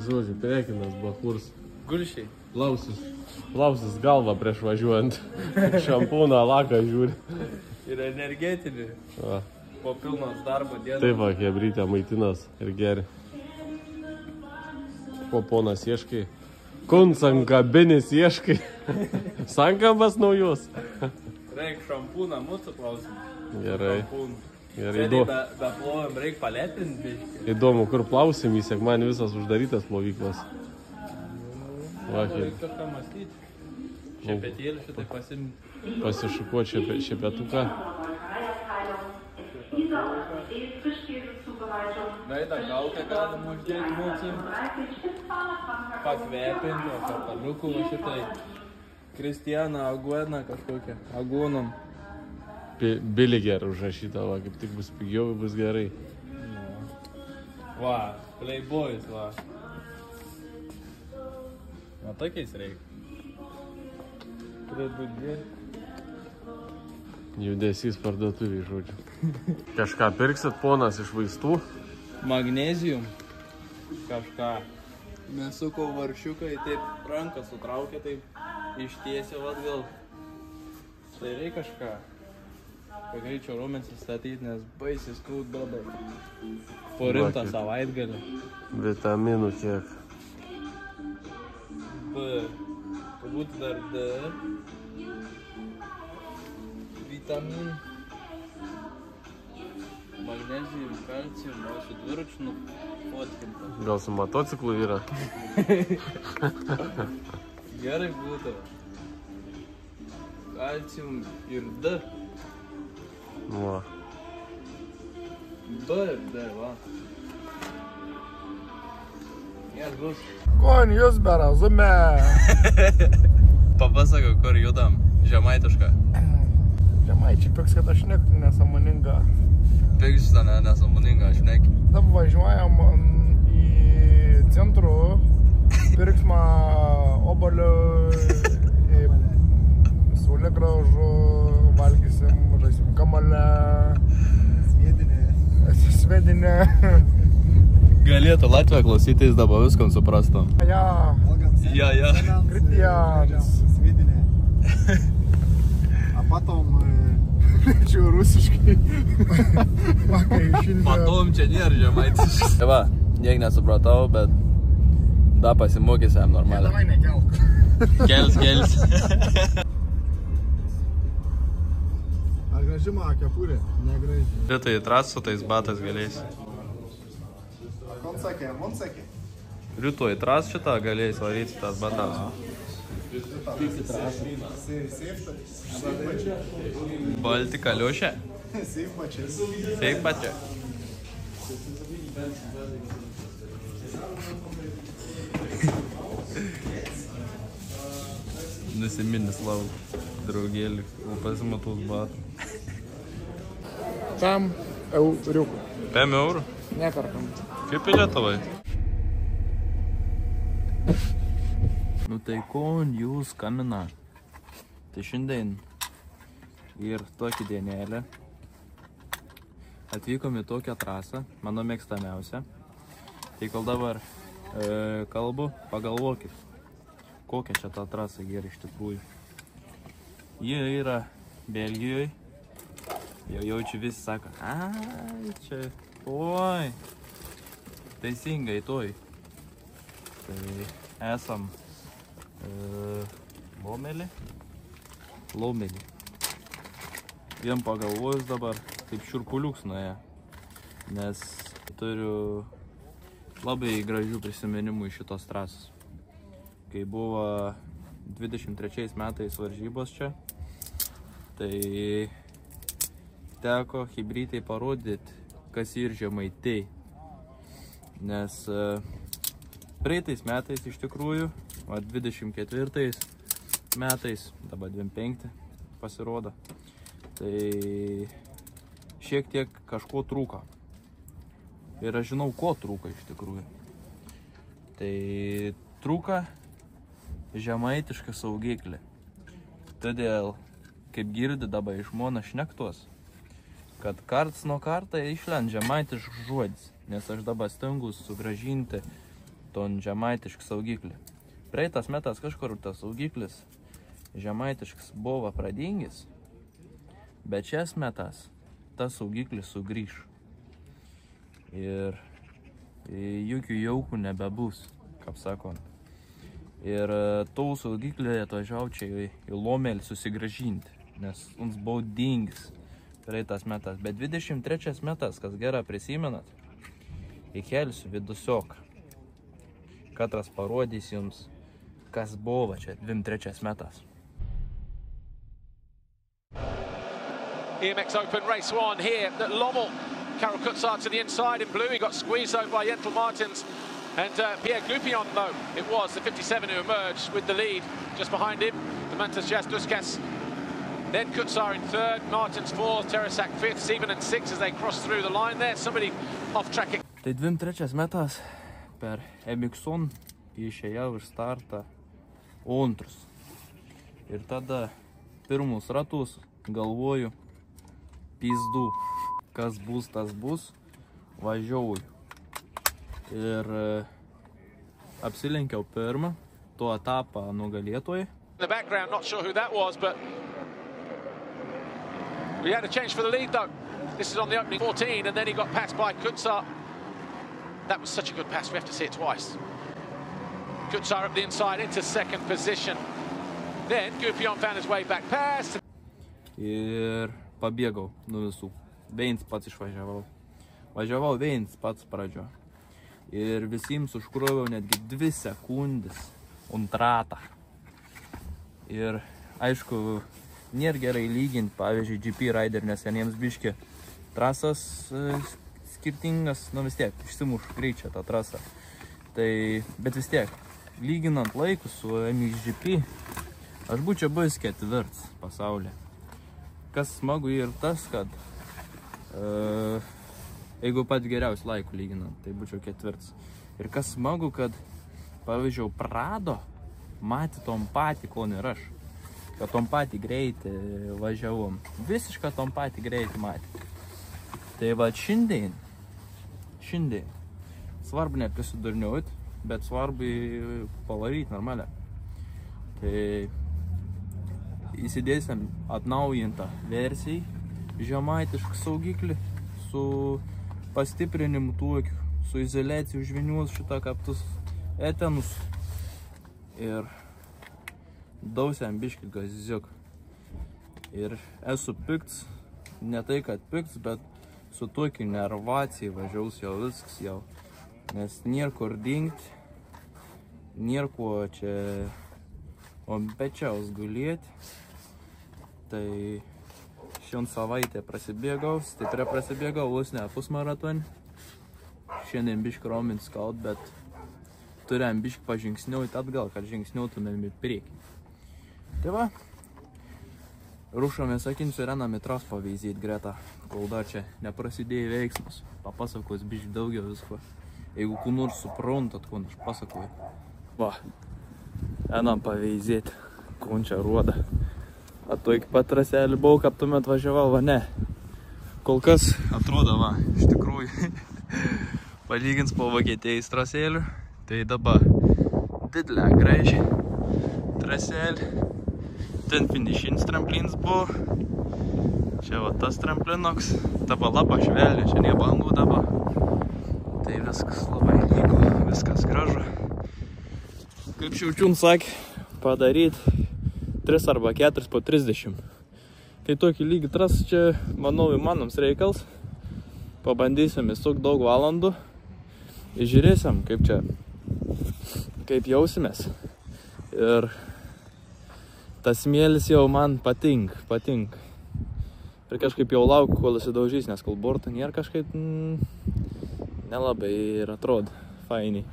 žodžiu, prekinas bakurs. Gulšiai. Lausis galva prieš važiuojant. Šampūną, laką žiūri. Ir energetinį. Va. Po pilnos darbo dienos. Taip va, hebrytė maitinas ir geri. Po ponas ieškai. Kunsankabinis ieškai. Sankambas naujus. Reik šampūną mūsų klausimą. Gerai. Gerai, Be plovim reik palėtinti biškį. Įdomu, kur plausim, į sekmanį visas uždarytas plovyklas. Reikia kažką mąstyti. Šepetėlį šitai Pasišukuoti šepetuką. Veidą gaukę galima uždėti mūsų. Pakvėpinti, o kapaliukų va šitai. Kristianą Agueną kažkokią. Aguonom. Bilį gerą užrašytą, va, kaip tik bus pigiau, bus gerai. Va, Playboys, va. Na, tokiais reikia. Turėtų būt geri. Judesys parduotuviai, žodžiu. Kažką pirksit, ponas, iš vaistų? Magnezijum. Kažką. Nesukau varšiukai, taip ranką sutraukė, taip ištiesiau atgal. Tai reikia kažką. Pagreičiau raumenį statyti, nes baisiai skaud babai. Po rimtą savaitgalį. Vitaminų kiek. B. Turbūt dar D. Vitamin. Magnezijum, kalcijum, o su dviračiu nufotkinta. Gal su motociklu yra? Gerai būtų. Kalcijum ir D. Va. B ir D, va. Jas bus. Kon jūs berazume. Papasakau, kur judam. Žemaitišką. Žemaičiai piks, kad aš nektų nesąmoninga. Piks, nesąmoninga, aš neki. Dabar važiuojam į centrų. Pirksmą obalio, saulėgraužų, valgysim, žaisim kamalę. Svedinę. Galėtų Latvija klausytis, dabar viskam suprastum. Ja. Ja. Kritians. А потом Čia rusiškai. Patom čia nėra žemaitiškas. Tai va, niek nesupratau, bet da pasimokysiam normaliai. Davai nekelk. Kels. Ar graži mano kepurė? Negraži. Šitai tras su tais batais galėsi. Man sakė. Rytoj tras šitą galėsi varyti tas batas. Balti kaliošė? Seif pačia. Nusiminis lauk, draugėlį, o pasimatus batų. 5 euriukų. 5 eurų? Neperkam. Kaip į Lietuvai? Nu tai kon jūs kamina. Tai šiandien ir tokį dienėlę atvykom į tokią trasą, mano mėgstamiausia. Tai kol dabar kalbu, pagalvokit, kokia čia ta trasa gera iš tikrųjų. Jie yra Belgijoje. Jau jaučiu visi sako, ai čia, oi, teisingai toj. Tai esam Laumelį. Vien pagalvojus dabar, taip šiurpuliuks nuėjo, nes turiu labai gražių prisiminimų iš šitos trasos. Kai buvo 23 metais varžybos čia, tai teko hibrytai parodyti, kas ir žemaitiai. Nes praeitais metais iš tikrųjų, 24 metais, dabar 25 pasirodo, tai šiek tiek kažko trūko. Ir aš žinau, ko trūko iš tikrųjų. Tai trūko žemaitišką saugiklį. Todėl, kaip girdi dabar iš mano šnektos, kad karts nuo kartą išlend žemaitiškas žodis, nes aš dabar stengiuosi sugrąžinti ton žemaitišką saugiklį. Praeitas metas kažkur tas saugiklis žemaitiškas buvo pradingęs, bet šias metas tas saugiklis sugrįž. Ir jokių jaukų nebebus, kaip sakant. Ir tų saugiklį atvažiavau čia į Lomelį susigražinti, nes mums buvo dingęs praeitas metas. Bet 23 metas, kas gerą prisimenat, įkelsiu vidusioką. Katras parodys jums, kas buvo čia 23 metas. EMX Open Race 1 here at Lommel. Karel Kutsar to the inside in blue. He got squeezed over by Jentel Martins. And Pierre Goupion, though, it was the 57 who emerged with the lead. Just behind him, the Mantas Jas Duskas. Then Kutsar in third, Martins fourth, Teresak fifth, Seaman and sixth as they cross through the line there. Somebody off tracking. Tai 23 metas per Emikson išėjau iš startą antrus. Ir tada pirmus ratus galvoju, pizdu, kas bus, tas bus, važiuoju. Ir apsilenkiau pirmą, to etapą nugalėtojai. In the background, not sure who that was, but we had a change for the lead, though. This is on the opening 14, and then he got passed by Kutsar. That was such a good pass, we have to see it twice. Kutsar up the inside into second position. Then Goupion found his way back past. Ir pabėgau nuo visų. Veins pats išvažiavau. Važiavau Veins pats pradžio. Ir visiems užkroviau netgi 2 sekundės ant ratą. Ir aišku, nėra gerai lyginti, pavyzdžiui, GP Rider, nes jiems biški trasas skirtingas, nu vis tiek, išsimuš greičia tą trasą. Tai, bet vis tiek, lyginant laikus su MXGP, aš būčiau buvęs 4 pasaulyje. Kas smagu ir tas, kad jeigu pat geriausių laikų lyginant, tai būčiau 4. Ir kas smagu, kad pavyzdžiui, Prado matė tom patį, ko ir aš. Kad tom patį greitį važiavom. Visiškai tom patį greitį matė. Tai va šiandien svarbu neprisidurniuoti, bet svarbu pavaryti normalią. Tai įsidėsim atnaujintą versiją, žemaitišką saugiklį su pastiprinimu tokiu, su izoliacija užviniuos šitą kaptus etenus ir dausiam biškį gaziuk. Ir esu pikts, ne tai kad pikts, bet su tokiu nervacijai važiaus jau viskas jau, nes nėra kur dingti, nėra kuo čia ant pečiaus gulėti. Tai šiandien savaitę prasibėgau, stipriai prasibėgau, vos ne pusmaratonį. Šiandien biškį raumint skaut, bet turėjom biškį pažingsniuoti atgal, kad žingsniuotumėm į priekį. Tai va, rušomės akinsiu ir einam į tras pavyzdyti greta, kol dar čia neprasidėjo veiksmas. Papasakos biškį daugiau visko. Jeigu ku nors suprantat, ko aš pasakoju. Va, einam pavyzdyti, ko čia ruoda. A to iki pat traselį buvau, kaip tuomet važiavau, va ne. Kol kas atrodo, va, iš tikrųjų, palygins po Vokietijos traselį. Tai dabar didelė graži traselį. Ten finišinis tramplins buvo. Čia va tas tramplinoks. Dabar labai švelniai, čia nebangų dabar. Tai viskas labai lygu, viskas gražu. Kaip Šiaučiūn sakė, padaryti 3 arba 4 po 30. Tai tokį lygį tras čia, manau, įmanoms reikals. Pabandysim įsuk daug valandų. Ir žiūrėsim, kaip čia, kaip jausimės. Ir tas smėlis jau man patink. Ir kažkaip jau laukiu, kol įsidaužys, nes kol borto nėra kažkaip nelabai ir atrodo fainiai.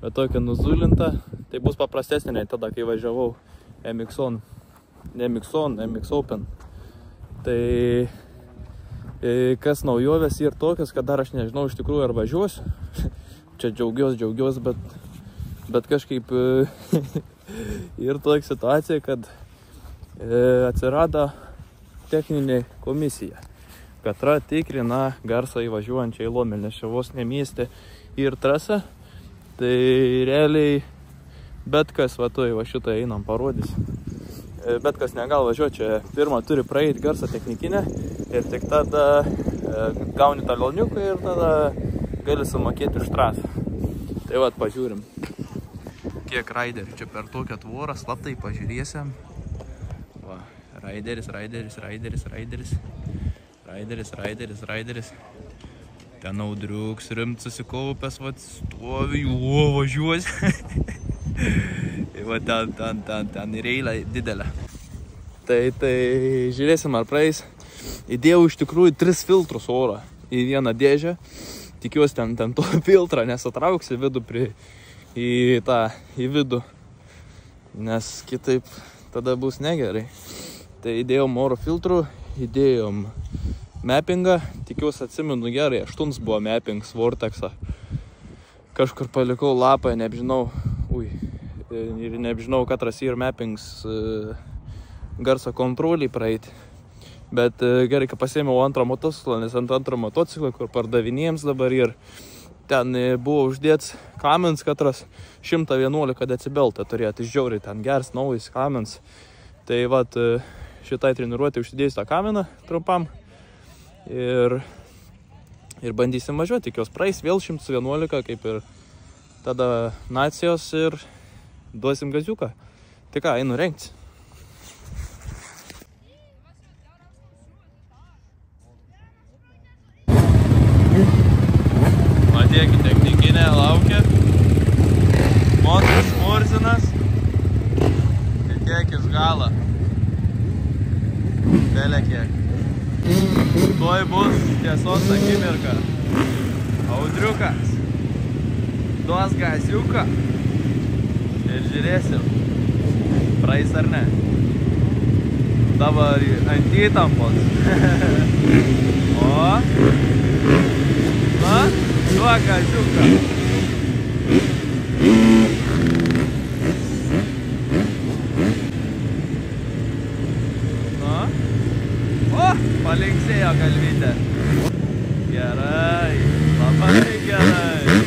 Bet tokia nuzulinta, tai bus paprastesnė nei tada, kai važiavau MX Open. Tai kas naujovės ir tokias, kad dar aš nežinau iš tikrųjų ar važiuosiu. Čia džiaugiuos, bet kažkaip ir tokia situacija, kad atsirado techninė komisija. Katra tikrina garsą įvažiuojančią į Lomelį, nes čia vos ne mieste ir trasa. Tai realiai bet kas, va šitą einam parodys. Bet kas negal važiuoti, čia pirmą turi praeiti garso technikinę ir tik tada gauni tą lolniuką ir tada gali sumokėti už trasą. Tai va, pažiūrim. Kiek raiderių čia per tokią tvorą, slaptai pažiūrėsim. Va, raideris. Ten audriuks rimts susikaupęs, va, stovi, važiuos. Va, ten ir eilė didelė. Tai žiūrėsim, ar praeis. Įdėjau iš tikrųjų 3 filtrus oro į vieną dėžę. Tikiuosi ten to filtrą nesutrauksi į vidų, nes kitaip tada bus negerai. Tai įdėjom oro filtrų, įdėjom mappingą, tikiuosi atsimenu gerai, 8 buvo mappings Vortexą. Kažkur palikau lapą, nežinau, ir nežinau, katras ir mappings garso kontrolį praeiti. Bet gerai, kad pasėmiau antrą motociklą, nes ant antrą motociklą, kur pardavinėjams dabar ir ten buvo uždėts Cummins, katras 111 decibel, tai turėtų žiauriai ten geras naujas Cummins. Tai vat šitai treniruotė užsidėjus tą Cumminą trumpam ir bandysim važiuoti, tikiuos praeis vėl 111, kaip ir tada nacijos ir duosim gaziuką. Tai ką, einu rengtis. Matėkit, technikinė laukia. Motas Murzinas. Ir kiek iš galą. Belė kiek. Tuoj bus tiesos akimirka. Audriukas. Duos gaziuką. Ir žiūrėsim. Praeis ar ne. Dabar ant įtampos. O. Na, duok gaziuką. Na. O, palinksėjo galvytė. Gerai, labai gerai.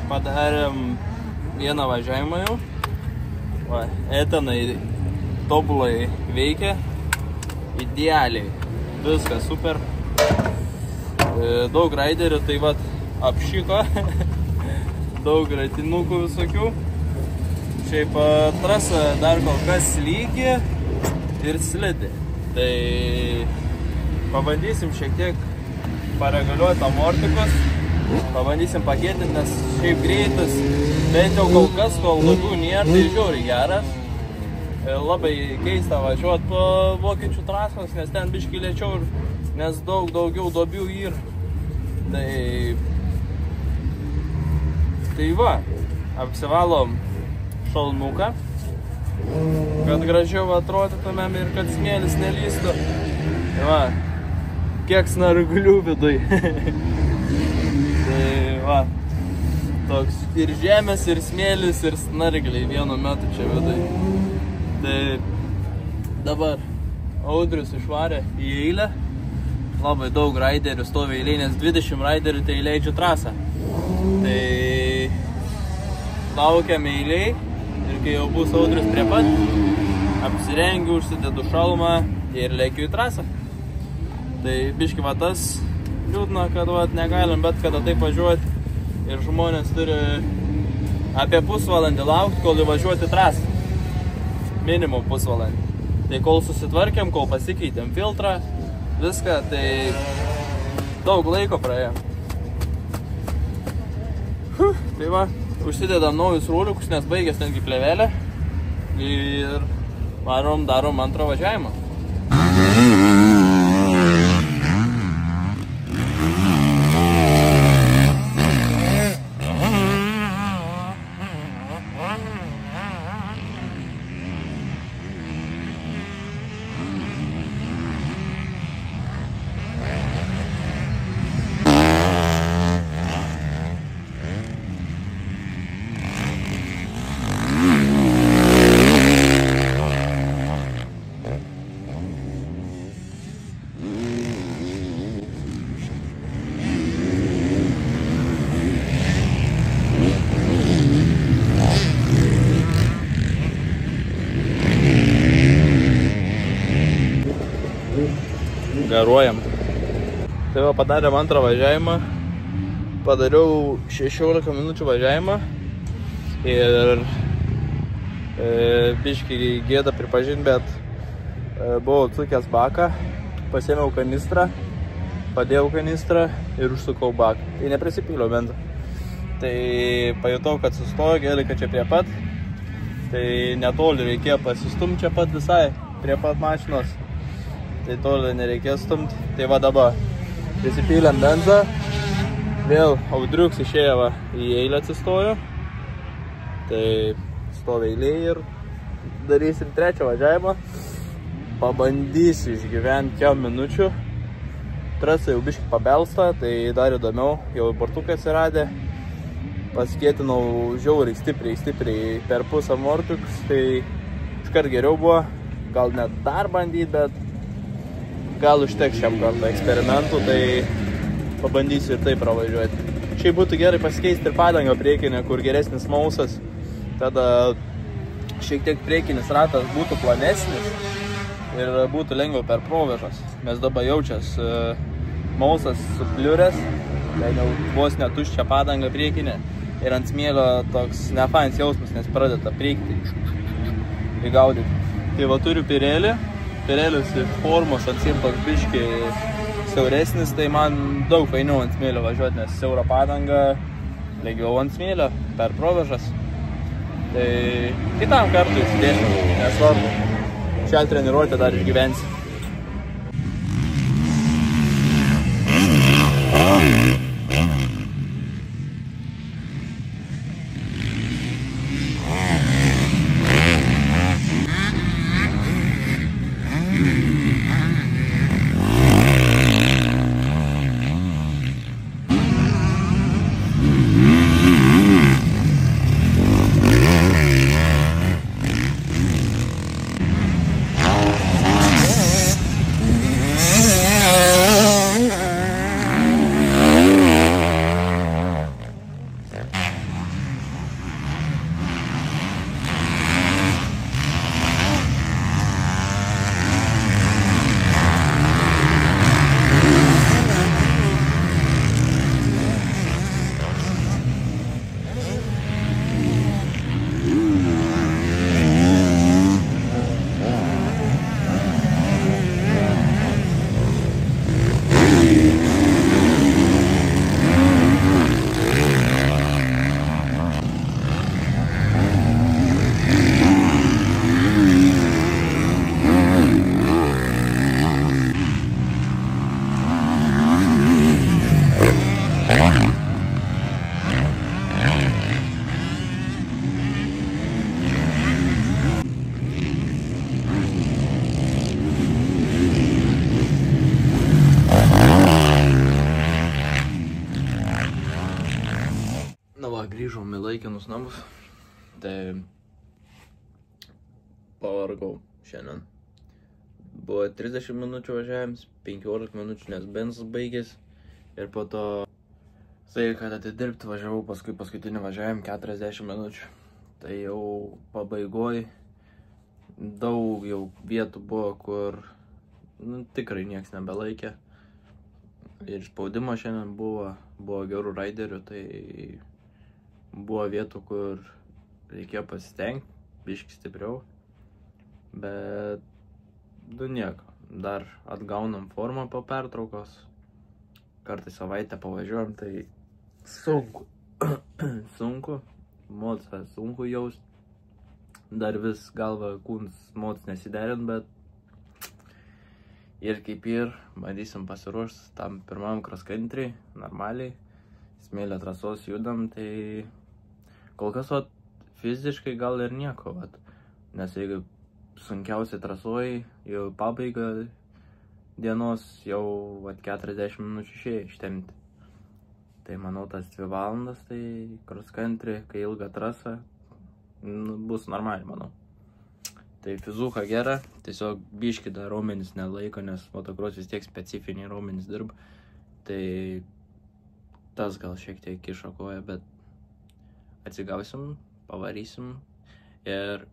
Padarėm vieną važiavimą jau. Va, etanai tobulai veikia. Idealiai. Viskas super. Daug raiderių, tai vat apšyko. Daug ratinukų visokių. Šiaip trasa dar kol kas lygi ir slidi. Tai pabandysim šiek tiek pareguliuoti amortikus. Pabandysim pakėtinti, nes šiaip greitas, bent jau kol kas, kol duobių nėra, tai žiauriai geras. Labai keista važiuoti po vokiečių trasos, nes ten biškį lėčiau, nes daug daugiau duobių yra. Tai va, apsivalom šalmuką, kad gražiau atrodytumėm ir kad smėlis nelystų. Tai va, kiek snargulių viduj. Tai va, toks ir žemės, ir smėlis, ir snargliai vienu metu čia viduj. Tai dabar Audrius išvarė į eilę. Labai daug raiderių stovi eilėj, nes 20 raiderių tai leidžia trasą. Tai laukiam eilėj ir kai jau bus Audrius prie pat, apsirengiu, užsidedu šalmą ir lėkiu į trasą. Tai biški va tas liūdna, kad va, negalim bet kada taip važiuoti ir žmonės turi apie pusvalandį laukti, kol įvažiuoti trasą. Minimum pusvalandį. Tai kol susitvarkėm, kol pasikeitėm filtrą, viską, tai daug laiko praėjo. Tai va, užsidedam naujus rūliukus, nes baigės netgi plėvelė ir varom, darom antrą važiavimą. Garuojam. Tai va, padarėm antrą važiavimą. Padariau 16 minučių važiavimą. Ir biškį gėda pripažinti, bet buvau atsukęs baką. Pasėmiau kanistrą, padėjau kanistrą ir užsukau baką. Tai neprisipyliau bent. Tai pajutau, kad sustojo, gerai, kad čia prie pat. Tai netoli reikėjo pasistumti čia pat visai, prie pat mašinos. Tai toli nereikės stumti. Tai va dabar prisipylėm benzą. Vėl Audriuks išėjo va, į eilę atsistojo. Tai stovi eilė ir darysim trečią važiavimą. Pabandysiu išgyventi kiek minučių. Trasa jau biškį pabelsta, tai dar įdomiau. Jau bortukai atsiradė. Paskėtinau žiauriai stipriai per pusę mortuks. Tai iškart geriau buvo. Gal net dar bandyti, bet gal užteks šiam kartą eksperimentų, tai pabandysiu ir taip pravažiuoti. Šiaip būtų gerai pasikeisti ir padangą priekinę, kur geresnis mausas. Tada šiek tiek priekinis ratas būtų planesnis ir būtų lengviau per provėžas. Nes dabar jaučias mausas supliuręs, tai jau vos netuščia padanga priekinė. Ir ant smėlio toks nefains jausmas, nes pradeda priekti įgaudyti. Tai va turiu Pirelį. Pirelis iš formos ant toks biškį siauresnis, tai man daug fainiau ant smėlio važiuoti, nes siaura padanga lengviau ant smėlio per provėžas. Tai kitam kartui įsidėsiu, nesvarbu. Šią treniruotę dar išgyvensiu. Na va, grįžom į laikinus namus. Tai pavargau šiandien. Buvo 30 minučių važiavimas, 15 minučių, nes benzas baigės. Ir po to sakė, kad atidirbti važiavau paskui paskutinį važiavimą 40 minučių. Tai jau pabaigoj daug jau vietų buvo, kur tikrai nieks nebelaikė. Ir spaudimo šiandien buvo gerų raiderių, tai buvo vietų, kur reikėjo pasistengti, biškį stipriau. Bet nieko, dar atgaunam formą po pertraukos. Kartais savaitę pavažiuojam, tai sunku. Mocą sunku jaust. Dar vis galva kūnas moc nesiderint, bet ir kaip ir bandysim pasiruošti tam pirmam cross country, normaliai. Smėlio trasos judam, tai kol kas fiziškai gal ir nieko, nes jeigu sunkiausiai trasoj, jau pabaiga dienos jau 40 minučių išėjo ištempti. Tai manau, tas 2 valandas, tai cross country, kai ilga trasa, bus normaliai, manau. Tai fizuka gera, tiesiog biškį dar raumenis nelaiko, nes motocross vis tiek specifiniai raumenis dirba. Tai tas gal šiek tiek kiša koją, bet atsigausim, pavarysim. Ir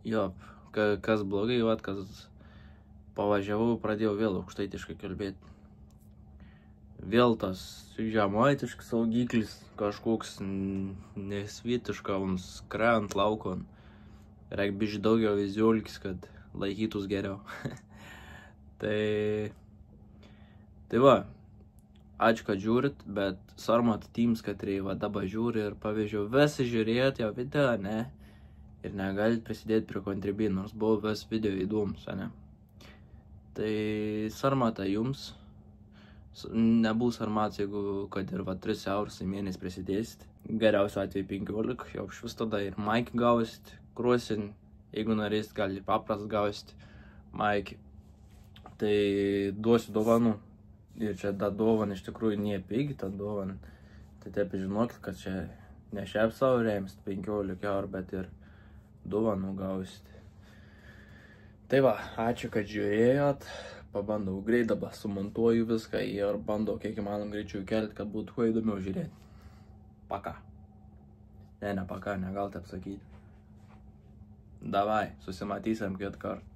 jo, kas blogai, kas pavažiavau, pradėjau vėl aukštaitiškai kalbėti. Vėl tas žemaitiškas saugiklis, kažkoks nesvitiškas, krent laukon. Reik biškį daugiau viziolkis, kad laikytus geriau. Tai va, ačiū, kad žiūrit, bet Sarmat Teams, kad va dabar žiūri ir pavyzdžiui visi žiūrėt jo video, ne? Ir negalit prisidėti prie contribui, nors buvo vis video įdomus, ne? Tai Sarmata jums. Nebus Sarmats, jeigu kad ir 3 eurus į mėnesį prisidėsit. Geriausiu atveju 15, jau švis tada ir Mike gausit, kruosin, jeigu norėsit, gali papras gausit Mike. Tai duosiu dovanų. Ir čia ta dovana iš tikrųjų nepigi, ta dovana. Tai taip žinokit, kad čia ne šiaip savo rėmst 15 eurų, bet ir dovanų gausit. Tai va, ačiū, kad žiūrėjot. Pabandau greit dabar, sumontuoju viską ir bandau kiek įmanom greičiau kelti, kad būtų kuo įdomiau žiūrėti. Paka. Ne paka, negal taip sakyti. Davai, susimatysim kitą kartą.